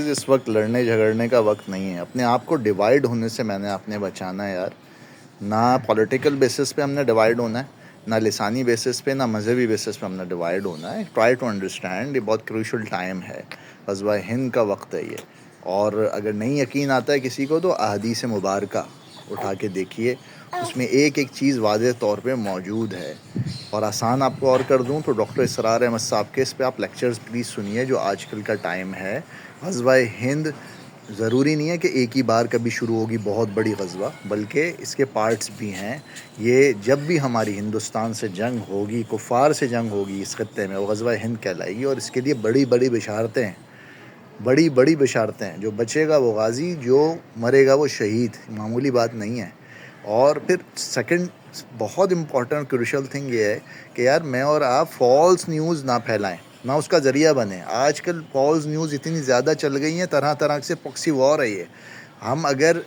Guys اس وقت لڑنے جھگڑنے کا وقت نہیں ہے. اپنے آپ کو ڈیوائیڈ ہونے سے میں نے اپنے بچانا ہے یار. نہ پولیٹیکل بیسس پہ ہم نے ڈیوائیڈ ہونا ہے, نہ لسانی بیسس پہ, نہ مذہبی بیسس پہ ہم نے ڈیوائیڈ ہونا ہے. ٹرائی ٹو انڈرسٹینڈ, یہ بہت کروشل ٹائم ہے, غزوہ ہند کا وقت ہے یہ. اور اگر نہیں یقین آتا ہے کسی کو تو احادیث مبارکہ اٹھا کے دیکھیے, اس میں ایک ایک چیز واضح طور پہ موجود ہے. اور آسان آپ کو اور کر دوں تو ڈاکٹر اسرار احمد صاحب کے اس پہ آپ لیکچرز پلیز سنیے جو آج کل کا ٹائم ہے. غزوہ ہند ضروری نہیں ہے کہ ایک ہی بار کبھی شروع ہوگی بہت بڑی غزوہ, بلکہ اس کے پارٹس بھی ہیں. یہ جب بھی ہماری ہندوستان سے جنگ ہوگی, کفار سے جنگ ہوگی اس خطے میں, وہ غزوہ ہند کہلائے گی. اور اس کے لیے بڑی بڑی بشارتیں ہیں, بڑی بڑی بشارتیں ہیں. جو بچے گا وہ غازی, جو مرے گا وہ شہید, معمولی بات نہیں ہے. اور پھر سیکنڈ بہت امپورٹنٹ کروشل تھنگ یہ ہے کہ یار میں اور آپ فالس نیوز نہ پھیلائیں, نہ اس کا ذریعہ بنیں. آج کل فالس نیوز اتنی زیادہ چل گئی ہیں, طرح طرح سے پکسی وار ہے یہ. ہم اگر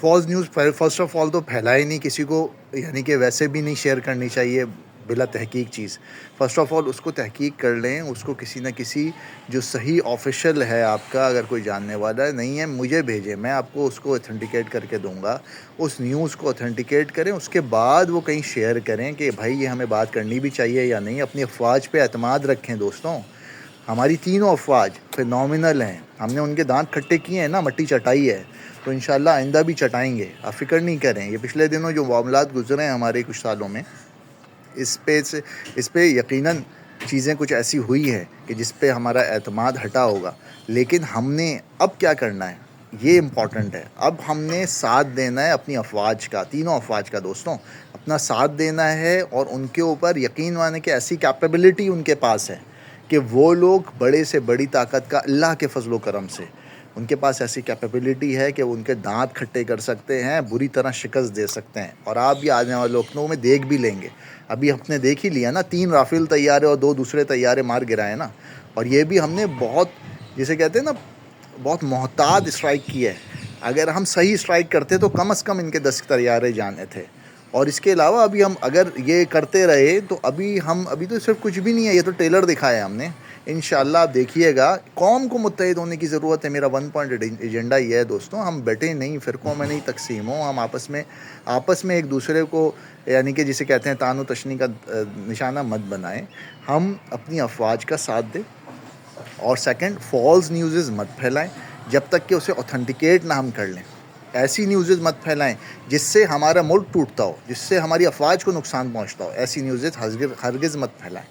false news first of all تو پھیلائے نہیں کسی کو, یعنی کہ ویسے بھی نہیں شیئر کرنی چاہیے بلا تحقیق چیز. فرسٹ آف آل اس کو تحقیق کر لیں, اس کو کسی نہ کسی جو صحیح آفیشیل ہے آپ کا, اگر کوئی جاننے والا نہیں ہے مجھے بھیجیں, میں آپ کو اس کو اتھینٹیکیٹ کر کے دوں گا. اس نیوز کو اتھینٹیکیٹ کریں, اس کے بعد وہ کہیں شیئر کریں کہ بھائی یہ ہمیں بات کرنی بھی چاہیے یا نہیں. اپنی افواج پہ اعتماد رکھیں دوستوں. ہماری تینوں افواج فینومینل ہیں, ہم نے ان کے دانت کھٹے کیے ہیں نا, مٹی چٹائی ہے, تو انشاءاللہ آئندہ بھی چٹائیں گے, آپ فکر نہیں کریں. یہ پچھلے دنوں جو معاملات گزرے ہیں ہمارے کچھ سالوں میں, اس پہ یقیناً چیزیں کچھ ایسی ہوئی ہیں کہ جس پہ ہمارا اعتماد ہٹا ہوگا. لیکن ہم نے اب کیا کرنا ہے, یہ امپورٹنٹ ہے. اب ہم نے ساتھ دینا ہے اپنی افواج کا, تینوں افواج کا دوستوں, اپنا ساتھ دینا ہے. اور ان کے اوپر یقین مانے کہ ایسی کیپیبلٹی ان کے پاس ہے کہ وہ لوگ بڑے سے بڑی طاقت کا, اللہ کے فضل و کرم سے ان کے پاس ایسی کیپیبلٹی ہے کہ ان کے دانت کھٹے کر سکتے ہیں, بری طرح شکست دے سکتے ہیں. اور آپ بھی آنے والے وقتوں میں دیکھ بھی لیں گے. ابھی ہم نے دیکھ ہی لیا نا, 3 رافیل طیارے اور 2 دوسرے طیارے مار گرائے نا. اور یہ بھی ہم نے بہت, جسے کہتے ہیں نا, بہت محتاط اسٹرائک کی ہے. اگر ہم صحیح اسٹرائک کرتے تو کم از کم ان کے 10 طیارے جانے تھے. اور اس کے علاوہ ابھی ہم اگر یہ کرتے رہے تو ابھی تو صرف کچھ بھی نہیں ہے, یہ تو ٹیلر دکھایا ہم نے. انشاءاللہ آپ دیکھیے گا, قوم کو متحد ہونے کی ضرورت ہے. میرا 1 پوائنٹ ایجنڈا یہ ہے دوستوں, ہم بیٹھے نہیں فرقوں میں, نہیں تقسیم ہوں. ہم آپس میں ایک دوسرے کو, یعنی کہ جسے کہتے ہیں تان و تشنی کا نشانہ مت بنائیں. ہم اپنی افواج کا ساتھ دیں. اور سیکنڈ, فالس نیوزز مت پھیلائیں جب تک کہ اسے اوتھینٹیکیٹ نہ ہم کر لیں. ایسی نیوزز مت پھیلائیں جس سے ہمارا ملک ٹوٹتا ہو, جس سے ہماری افواج کو نقصان پہنچتا ہو. ایسی نیوزز ہرگز مت پھیلائیں.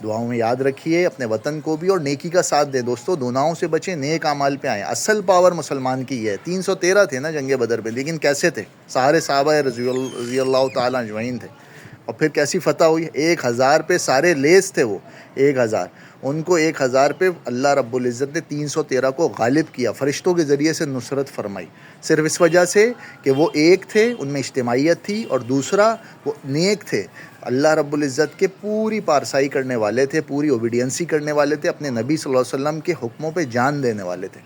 دعاؤں میں یاد رکھیے اپنے وطن کو بھی, اور نیکی کا ساتھ دیں دوستو. گناہوں سے بچیں, نیک اعمال پہ آئیں. اصل پاور مسلمان کی ہے. 313 تھے نا جنگ بدر پہ, لیکن کیسے تھے؟ سارے صحابہ رضی اللہ تعالیٰ اجمعین تھے. اور پھر کیسی فتح ہوئی؟ 1000 پہ سارے لیس تھے وہ, 1000. ان کو 1000 پہ اللہ رب العزت نے 313 کو غالب کیا, فرشتوں کے ذریعے سے نصرت فرمائی, صرف اس وجہ سے کہ وہ ایک تھے, ان میں اجتماعیت تھی, اور دوسرا وہ نیک تھے. اللہ رب العزت کے پوری پارسائی کرنے والے تھے, پوری اوبیڈینسی کرنے والے تھے, اپنے نبی صلی اللہ علیہ وسلم کے حکموں پہ جان دینے والے تھے.